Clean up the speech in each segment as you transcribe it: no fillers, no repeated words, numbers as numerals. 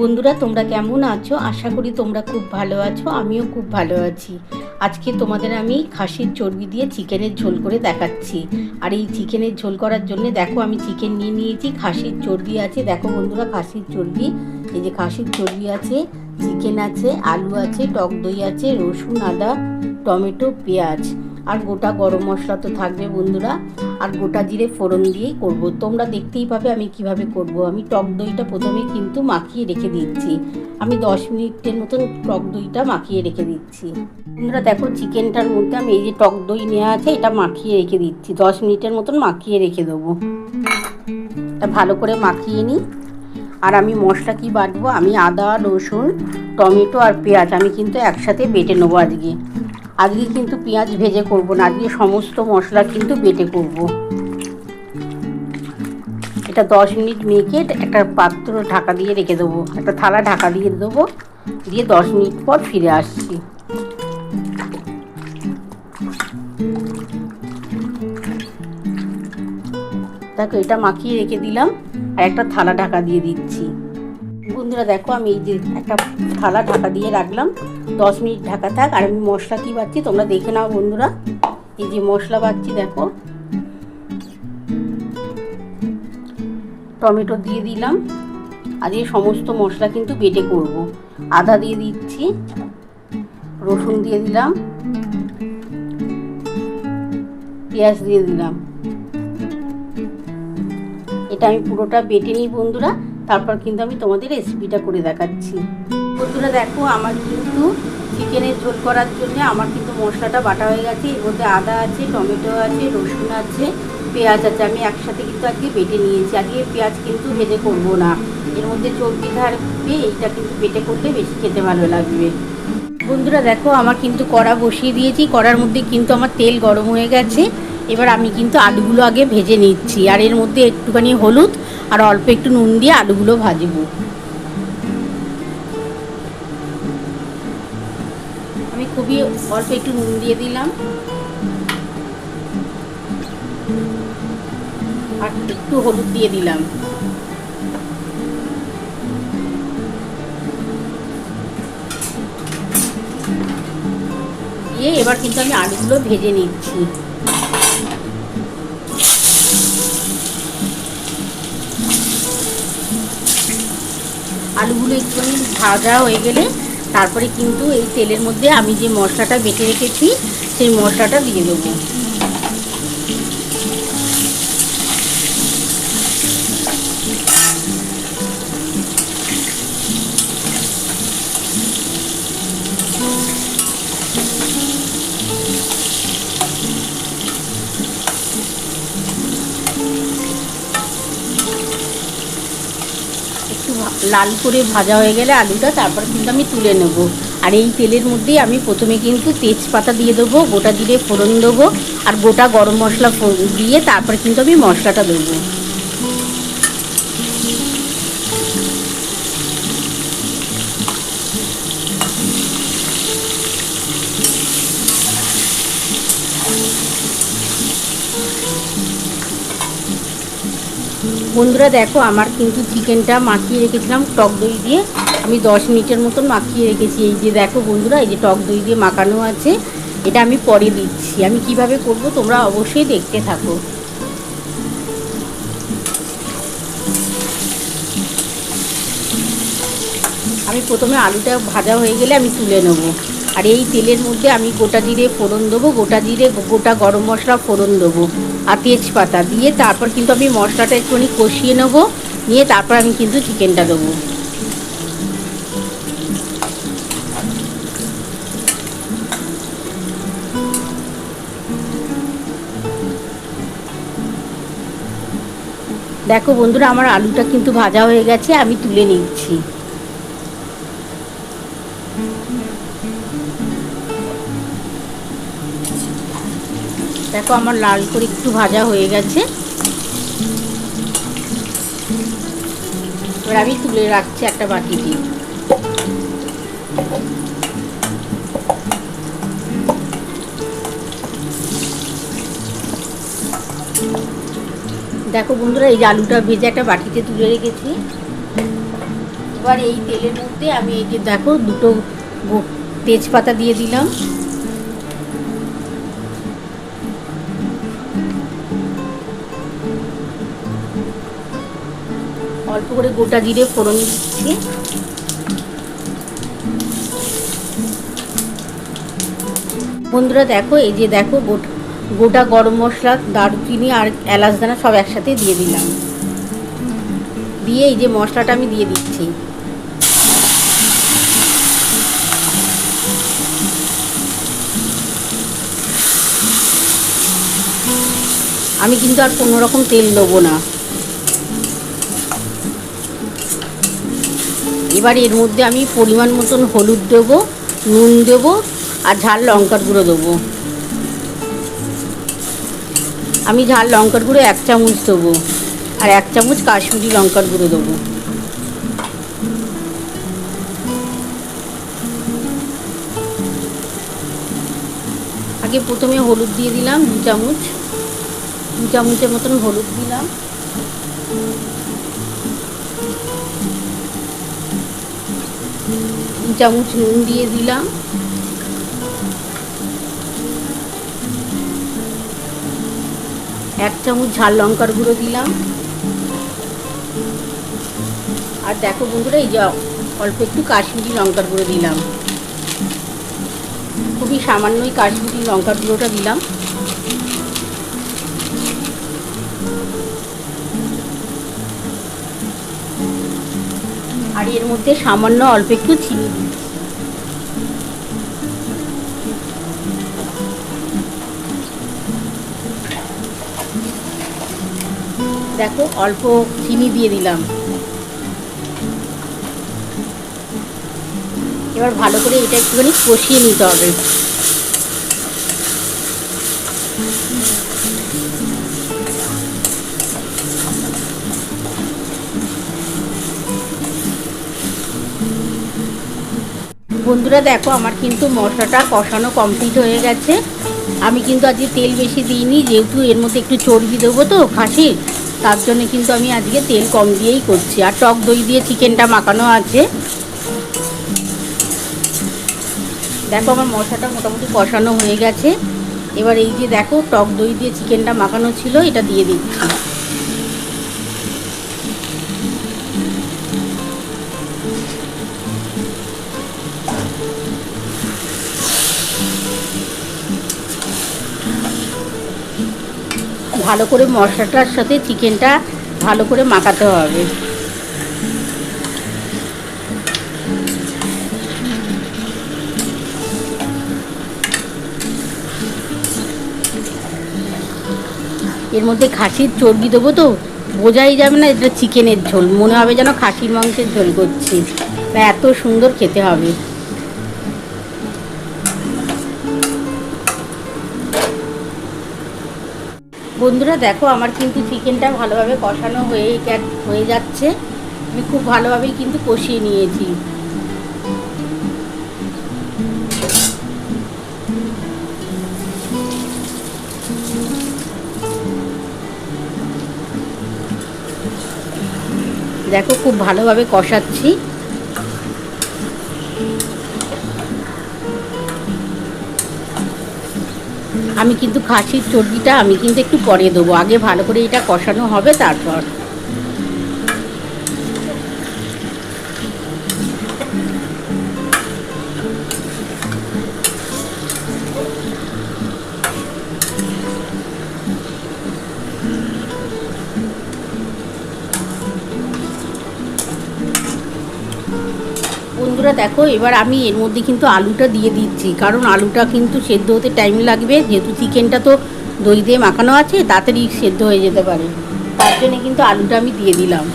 বন্ধুরা, তোমরা কেমন আছো? আশা করি তোমরা খুব ভালো আছো। আমিও খুব ভালো আছি। আজকে তোমাদের আমি খাসির চর্বি দিয়ে চিকেনের ঝোল করে দেখাচ্ছি। আর এই চিকেনের ঝোল করার জন্য দেখো আমি চিকেন নিয়ে নিয়েছি, খাসির চর্বি আছে। দেখো বন্ধুরা, খাসির চর্বি, এই যে খাসির চর্বি আছে, চিকেন আছে, আলু আছে, টক দই আছে, রসুন, আদা, টমেটো, পেঁয়াজ আর গোটা গরম মশলা তো থাকবে বন্ধুরা। আর গোটা জিরে ফোড়ন দিয়েই করব। তোমরা দেখতেই পাবে আমি কিভাবে করব। আমি টক দইটা প্রথমে কিন্তু মাখিয়ে রেখে দিচ্ছি। আমি 10 মিনিটের মতন টক দইটা মাখিয়ে রেখে দিচ্ছি। বন্ধুরা দেখো, চিকেনটার মধ্যে আমি এই যে টক দই নেওয়া আছে, এটা মাখিয়ে রেখে দিচ্ছি। 10 মিনিটের মতন মাখিয়ে রেখে দেবো। এটা ভালো করে মাখিয়ে নিই। আর আমি মশলা কি বাটবো, আমি আদা, রসুন, টমেটো আর পেঁয়াজ আমি কিন্তু একসাথে বেটে নেবো আজকে। আজকে কিন্তু পেঁয়াজ ভেজে করব না, আজকে সমস্ত মশলা কিন্তু বেটে করব। এটা 10 মিনিট মেখে একটা পাত্র ঢাকা দিয়ে রেখে দেবো, একটা থালা ঢাকা দিয়ে দেবো, দিয়ে 10 মিনিট পর ফিরে আসছি। দেখো এটা মাখিয়ে রেখে দিলাম, আর একটা থালা ঢাকা দিয়ে দিচ্ছি। বন্ধুরা দেখো, আমি এই যে একটা থালা ঢাকা দিয়ে রাখলাম, 10 মিনিট ঢাকা থাক। আর আমি মশলা কি বাটছি তোমরা দেখে নাও বন্ধুরা। এই যে মশলা বাটছি, দেখো টমেটো দিয়ে দিলাম। আর এই সমস্ত মশলা কিন্তু বেটে করব। আদা দিয়ে দিচ্ছি, রসুন দিয়ে দিলাম, পেঁয়াজ দিয়ে দিলাম। এটা আমি পুরোটা বেটে নিই বন্ধুরা, তারপর কিন্তু আমি তোমাদের রেসিপিটা করে দেখাচ্ছি। বন্ধুরা দেখো, আমার কিন্তু চিকেনের ঝোল করার জন্য আমার কিন্তু মশলাটা বাটা হয়ে গেছে। এর মধ্যে আদা আছে, টমেটো আছে, রসুন আছে, পেঁয়াজ আছে। আমি একসাথে কিন্তু আজকে বেটে নিয়েছি। আজকে পেঁয়াজ কিন্তু ভেজে করবো না, এর মধ্যে চর্বি থাকবে, এইটা কিন্তু বেটে করলে বেশি খেতে ভালো লাগবে। বন্ধুরা দেখো, আমার কিন্তু কড়া বসিয়ে দিয়েছি, কড়ার মধ্যে কিন্তু আমার তেল গরম হয়ে গেছে। এবার আমি কিন্তু আলুগুলো আগে ভেজে নিচ্ছি। আর এর মধ্যে একটুখানি হলুদ আর অল্প একটু নুন দিয়ে আলুগুলো ভাজবো। আমি খুবই অল্প একটু নুন দিয়ে দিলাম, আর একটু হলুদ দিয়ে দিলাম। দিয়ে এবার কিন্তু আমি আলুগুলো ভেজে নিচ্ছি। আলুগুলো একটুখানি ভাজা হয়ে গেলে তারপরে কিন্তু এই তেলের মধ্যে আমি যে মশলাটা বেটে রেখেছি সেই মশলাটা দিয়ে দেবো। একটু লাল করে ভাজা হয়ে গেলে আলুটা, তারপর কিন্তু আমি তুলে নেব। আর এই তেলের মধ্যেই আমি প্রথমে কিন্তু তেজপাতা দিয়ে দেবো, গোটা জিরে ফোড়ন দেবো, আর গোটা গরম মশলা দিয়ে তারপর কিন্তু আমি মশলাটা দেবো। বন্ধুরা দেখো, আমার কিন্তু চিকেনটা মাখিয়ে রেখেছিলাম টক দই দিয়ে, আমি 10 মিনিটের মতন মাখিয়ে রেখেছি। এই যে দেখো বন্ধুরা, এই যে টক দই দিয়ে মাখানো আছে, এটা আমি পরে দিচ্ছি। আমি কিভাবে করব তোমরা অবশ্যই দেখতে থাকো। আমি প্রথমে আলুটা ভাজা হয়ে গেলে আমি তুলে নেব। আর এই তেলের মধ্যে আমি গোটা জিরে ফোড়ন দেবো, গোটা জিরে, গোটা গরম মশলা ফোড়ন দেবো, আর তেজপাতা দিয়ে তারপর কিন্তু আমি মশলাটা একটুখানি কষিয়ে নেবো। নিয়ে তারপর আমি কিন্তু চিকেনটা দেবো। দেখো বন্ধুরা, আমার আলুটা কিন্তু ভাজা হয়ে গেছে, আমি তুলে নিচ্ছি। দেখো আমার লাল করে একটু ভাজা হয়ে গেছে, এবার আমি তুলে রাখছি একটা বাটিতে। দেখো বন্ধুরা, এই যে আলুটা ভেজে একটা বাটিতে তুলে রেখেছি। এবার এই তেলের মধ্যে আমি এই যে দেখো দুটো তেজপাতা দিয়ে দিলাম, অল্প করে গোটা জিরে ফোড়ন দিচ্ছি, বন্ধুরা দেখো এই যে দেখো গোটা গরম মশলা, দারুচিনি আর এলাচ দানা সব একসাথে দিয়ে দিলাম, দিয়ে এই যে মশলাটা আমি দিয়ে দিচ্ছি। আমি কিন্তু আর কোনো রকম তেল দেবো না। এবার এর মধ্যে আমি পরিমাণ মতন হলুদ দেবো, নুন দেবো আর ঝাল লঙ্কার গুঁড়ো দেবো। আমি ঝাল লঙ্কার গুঁড়ো 1 চামচ দেবো আর 1 চামচ কাশ্মীরি লঙ্কার গুঁড়ো দেবো। আগে প্রথমে হলুদ দিয়ে দিলাম 2 চামচ, 2 চামচের মতন হলুদ দিলাম, 2 চামচ নুন দিয়ে দিলাম, 1 চামচ ঝাল লঙ্কার গুঁড়ো দিলাম। আর দেখো বন্ধুরা, এই যে অল্প একটু কাশ্মীরি লঙ্কার গুঁড়ো দিলাম, খুবই সামান্যই কাশ্মীরি লঙ্কার গুঁড়োটা দিলাম। আর এর মধ্যে সামান্য অল্প একটু চিনি দিচ্ছি। দেখো অল্প চিনি দিয়ে দিলাম। এবার ভালো করে এটা একটুখানি কষিয়ে নিতে হবে। বন্ধুরা দেখো আমার কিন্তু মশলাটা কষানো কমপ্লিট হয়ে গেছে। আমি কিন্তু আজকে তেল বেশি দিইনি, যেহেতু এর মধ্যে একটু চর্বি দেবো তো খাসির, তার জন্য কিন্তু আমি আজকে তেল কম দিয়েই করছি। আর টক দই দিয়ে চিকেনটা মাখানো আছে। দেখো আমার মশলাটা মোটামুটি কষানো হয়ে গেছে। এবার এই যে দেখো টক দই দিয়ে চিকেনটা মাখানো ছিল, এটা দিয়ে দিচ্ছি। ভালো করে মশলাটার সাথে চিকেনটা ভালো করে মাখাতে হবে। এর মধ্যে খাসির চর্বি দেবো তো বোঝাই যাবে না এটা চিকেনের ঝোল, মনে হবে যেন খাসির মাংসের ঝোল করছি, এত সুন্দর খেতে হবে। বন্ধুরা দেখো আমার কিন্তু চিকেনটা ভালোভাবে কষানো হয়ে যাচ্ছে। আমি খুব ভালোভাবেই কিন্তু কষিয়ে নিয়েছি। দেখো খুব ভালোভাবে কষাচ্ছি। আমি কিন্তু খাসির চর্বিটা আমি কিন্তু একটু পরে দেবো, আগে ভালো করে এটা কষানো হবে তারপর। বন্ধুরা দেখো এবার আমি এর মধ্যে কিন্তু আলুটা দিয়ে দিচ্ছি, কারণ আলুটা কিন্তু সেদ্ধ হতে টাইম লাগবে, যেহেতু চিকেনটা তো দই দিয়ে মাখানো আছে, তাড়াতাড়ি সেদ্ধ হয়ে যেতে পারে। তার জন্য কিন্তু আলুটা আমি দিয়ে দিলাম।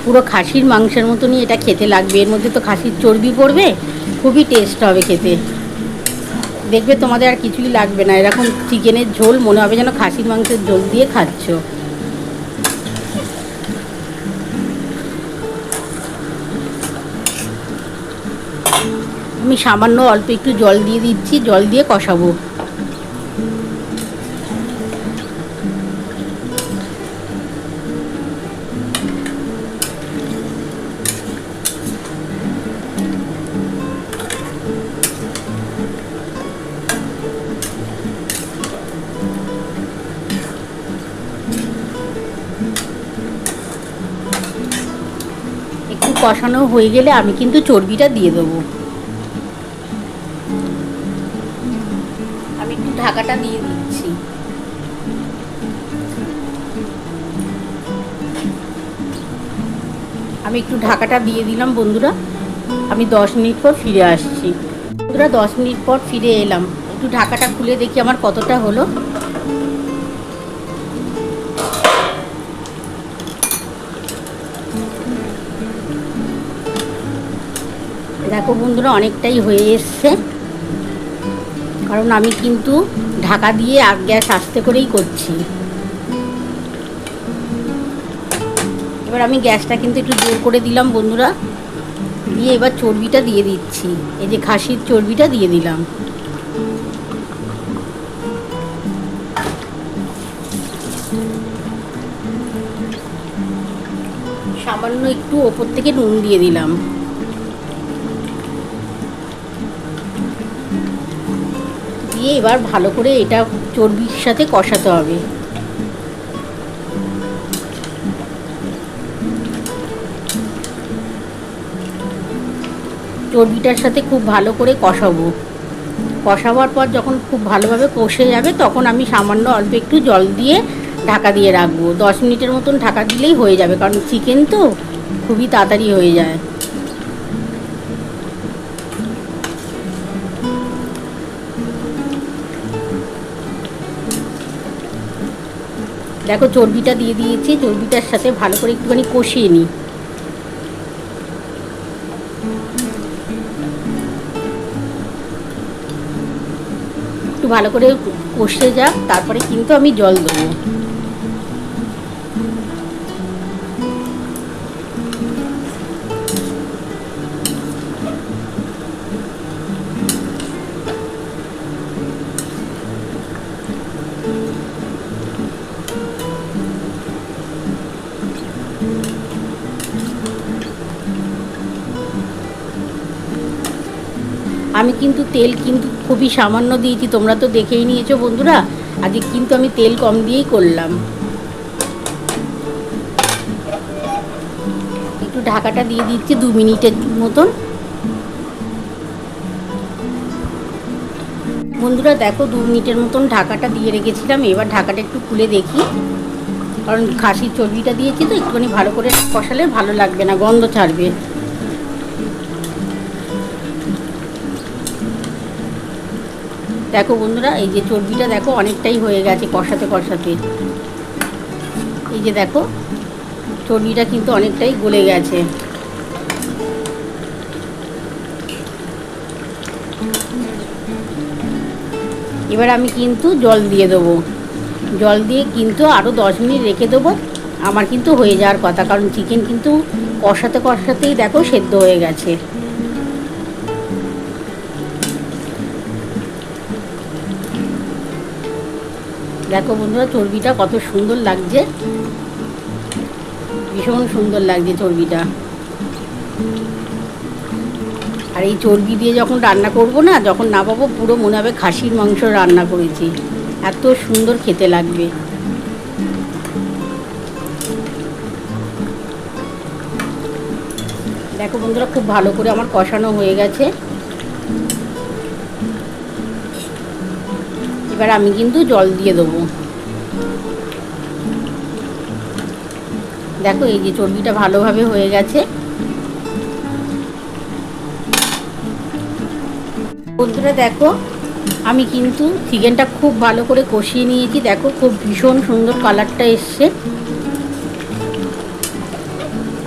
পুরো খাসির মাংসের মতনই এটা খেতে লাগবে, এর মধ্যে তো খাসির চর্বি পড়বে, খুবই টেস্ট হবে খেতে। দেখবে তোমাদের আর কিছুই লাগবে না, এরকম চিকেনের ঝোল মনে হবে যেন খাসির মাংসের ঝোল দিয়ে খাচ্ছ। আমি সামান্য অল্প একটু জল দিয়ে দিচ্ছি, জল দিয়ে কষাবো। একটু কষানো হয়ে গেলে আমি কিন্তু চর্বিটা দিয়ে দেবো। আমি একটু ঢাকাটা দিয়ে দিচ্ছি। আমি একটু ঢাকাটা দিয়ে দিলাম বন্ধুরা। আমি 10 মিনিট পর ফিরে আসছি। বন্ধুরা 10 মিনিট পর ফিরে এলাম। একটু ঢাকাটা খুলে দেখি আমার কতটা হলো। দেখো বন্ধুরা অনেকটাই হয়ে এসছে, কারণ আমি কিন্তু ঢাকা দিয়ে আর গ্যাস আস্তে করেই করছি। এবার আমি গ্যাসটা কিন্তু একটু জোর করে দিলাম বন্ধুরা, দিয়ে এবার চর্বিটা দিয়ে দিচ্ছি। এই যে খাসির চর্বিটা দিয়ে দিলাম। সামান্য একটু ওপর থেকে নুন দিয়ে দিলাম। দিয়ে এবার ভালো করে এটা চর্বির সাথে কষাতে হবে। চর্বিটার সাথে খুব ভালো করে কষাবো। কষাবার পর যখন খুব ভালোভাবে কষে যাবে তখন আমি সামান্য অল্প একটু জল দিয়ে ঢাকা দিয়ে রাখবো। 10 মিনিটের মতন ঢাকা দিলেই হয়ে যাবে, কারণ চিকেন তো খুবই তাড়াতাড়ি হয়ে যায়। দেখো চর্বিটা দিয়ে দিয়েছি, চর্বিটার সাথে ভালো করে একটুখানি কষিয়ে নিই। একটু ভালো করে কষে যাক, তারপরে কিন্তু আমি জল দেবো। আমি কিন্তু তেল কিন্তু খুবই সামান্য দিয়েছি, তোমরা তো দেখেই নিয়েছো বন্ধুরা। আজকে কিন্তু আমি তেল কম দিয়েই করলাম। একটু ঢাকাটা দিয়ে দিচ্ছি 2 মিনিটের মতন। বন্ধুরা দেখো 2 মিনিটের মতন ঢাকাটা দিয়ে রেখেছিলাম। এবার ঢাকাটা একটু খুলে দেখি, কারণ খাসির চর্বিটা দিয়েছি তো একটুখানি ভালো করে কষালে ভালো লাগবে না, গন্ধ ছাড়বে। দেখো বন্ধুরা এই যে চর্বিটা দেখো অনেকটাই হয়ে গেছে কষাতে কষাতে। এই যে দেখো চর্বিটা কিন্তু অনেকটাই গলে গেছে। এবার আমি কিন্তু জল দিয়ে দেবো। জল দিয়ে কিন্তু আরও 10 মিনিট রেখে দেবো। আমার কিন্তু হয়ে যাওয়ার কথা, কারণ চিকেন কিন্তু কষাতে কষাতেই দেখো সেদ্ধ হয়ে গেছে। দেখো বন্ধুরা চর্বিটা কত সুন্দর লাগছে, ভীষণ সুন্দর লাগছে চর্বিটা। আর এই চর্বি দিয়ে যখন রান্না করব না, যখন নামাবো পুরো মনে হবে খাসির মাংস রান্না করেছি, এত সুন্দর খেতে লাগবে। দেখো বন্ধুরা খুব ভালো করে আমার কষানো হয়ে গেছে। এবার আমি কিন্তু জল দিয়ে দেবো। দেখো এই যে চর্বিটা ভালোভাবে হয়ে গেছে। বন্ধুরা দেখো আমি কিন্তু চিকেনটা খুব ভালো করে কষিয়ে নিয়েছি। দেখো খুব ভীষণ সুন্দর কালারটা এসছে।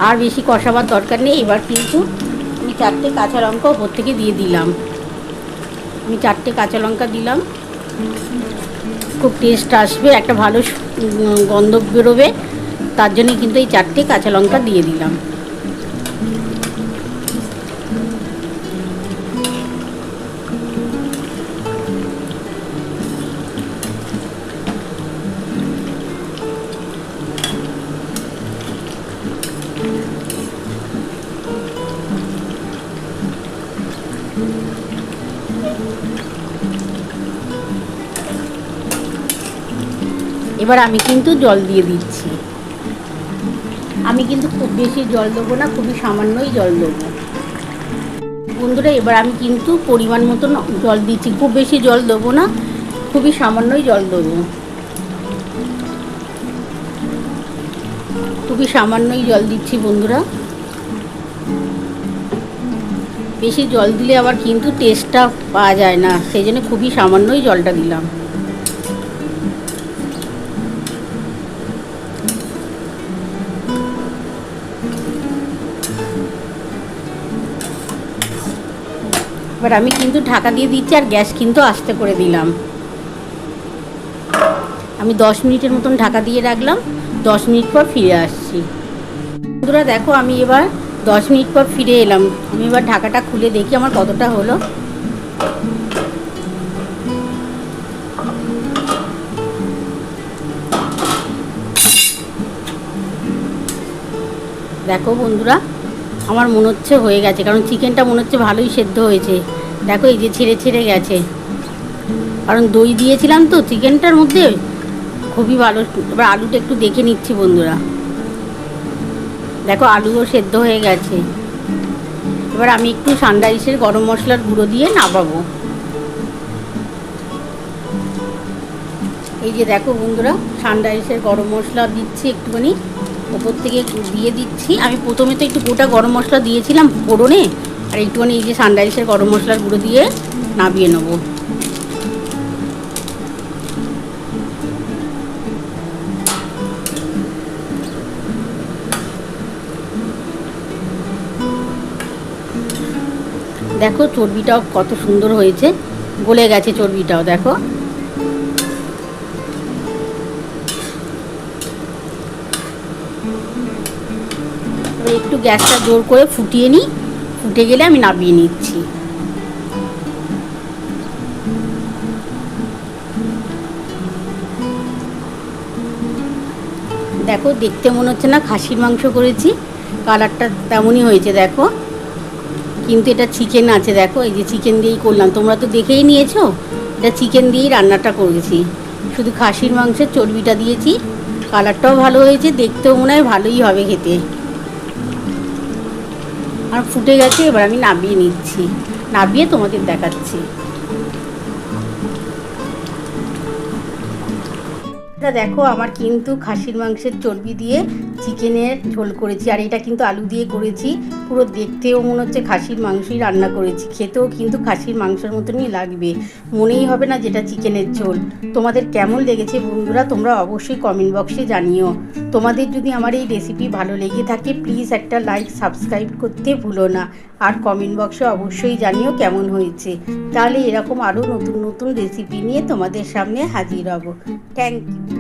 আর বেশি কষাবার দরকার নেই। এবার কিন্তু আমি 4টে কাঁচা লঙ্কা ওপর থেকে দিয়ে দিলাম। আমি 4টে কাঁচা লঙ্কা দিলাম। খুব টেস্ট আসবে, একটা ভালো গন্ধ বেরোবে, তার জন্যই কিন্তু এই 4টে কাঁচা লঙ্কা দিয়ে দিলাম। এবার আমি কিন্তু জল দিয়ে দিচ্ছি। আমি কিন্তু খুব বেশি জল দেবো না, খুবই সামান্যই জল দেবো বন্ধুরা। এবার আমি কিন্তু পরিমাণ মতন জল দিচ্ছি, খুব বেশি জল দেবো না, খুবই সামান্যই জল দেবো, খুবই সামান্যই জল দিচ্ছি বন্ধুরা। বেশি জল দিলে আবার কিন্তু টেস্টটা পাওয়া যায় না, সেই জন্য খুবই সামান্যই জলটা দিলাম। এবার আমি কিন্তু ঢাকা দিয়ে দিচ্ছি আর গ্যাস কিন্তু আস্তে করে দিলাম। আমি 10 মিনিটের মতন ঢাকা দিয়ে রাখলাম। 10 মিনিট পর ফিরে আসছি বন্ধুরা। দেখো আমি এবার 10 মিনিট পর ফিরে এলাম। আমি এবার ঢাকাটা খুলে দেখি আমার কতটা হলো। দেখো বন্ধুরা আমার মনে হচ্ছে হয়ে গেছে, কারণ চিকেনটা মনে হচ্ছে ভালোই সেদ্ধ হয়েছে। দেখো এই যে ছেড়ে ছেড়ে গেছে, কারণ দই দিয়েছিলাম তো চিকেনটার মধ্যে, খুবই ভালো। এবার আলুটা একটু দেখে নিচ্ছি বন্ধুরা। দেখো আলুও সেদ্ধ হয়ে গেছে। এবার আমি একটু সানরাইসের গরম মশলার গুঁড়ো দিয়ে নামাবো। এই যে দেখো বন্ধুরা সানরাইসের গরম মশলা দিচ্ছি, একটুখানি ওপর থেকে দিয়ে দিচ্ছি। আমি প্রথমে তো একটু গোটা গরম মশলা দিয়েছিলাম ফোড়নে, আর একটুখানি এই যে সানরাইসের গরম মশলার গুঁড়ো দিয়ে নামিয়ে নেবো। দেখো চর্বিটাও কত সুন্দর হয়েছে, গলে গেছে চর্বিটাও। দেখো একটু গ্যাসটা জোর করে ফুটিয়ে নিই, ফুটে গেলে আমি নামিয়ে নিচ্ছি। দেখো দেখতে মনে হচ্ছে না খাসির মাংস করেছি, কালারটা তেমনই হয়েছে দেখো, কিন্তু এটা চিকেন আছে। দেখো এই যে চিকেন দিয়েই করলাম, তোমরা তো দেখেই নিয়েছো, এটা চিকেন দিয়েই রান্নাটা করেছি, শুধু খাসির মাংসের চর্বিটা দিয়েছি। কালারটাও ভালো হয়েছে, দেখতেও মনে হয় ভালোই হবে খেতে। আর ফুটে গেছে, এবার আমি নামিয়ে নিচ্ছি, নামিয়ে তোমাদের দেখাচ্ছি। দেখো আমার কিন্তু খাসির মাংসের চর্বি দিয়ে চিকেনের ঝোল করেছি, আর এটা কিন্তু আলু দিয়ে করেছি। পুরো দেখতেও মনে হচ্ছে খাসির মাংসই রান্না করেছি, খেতেও কিন্তু খাসির মাংসের মতনই লাগবে, মনেই হবে না যেটা চিকেনের ঝোল। তোমাদের কেমন লেগেছে বন্ধুরা তোমরা অবশ্যই কমেন্ট বক্সে জানিও। তোমাদের যদি আমার এই রেসিপি ভালো লেগে থাকে প্লিজ একটা লাইক সাবস্ক্রাইব করতে ভুলো না, আর কমেন্ট বক্সে অবশ্যই জানিও কেমন হয়েছে। তাহলে এরকম আরও নতুন নতুন রেসিপি নিয়ে তোমাদের সামনে হাজির হব। Thank you.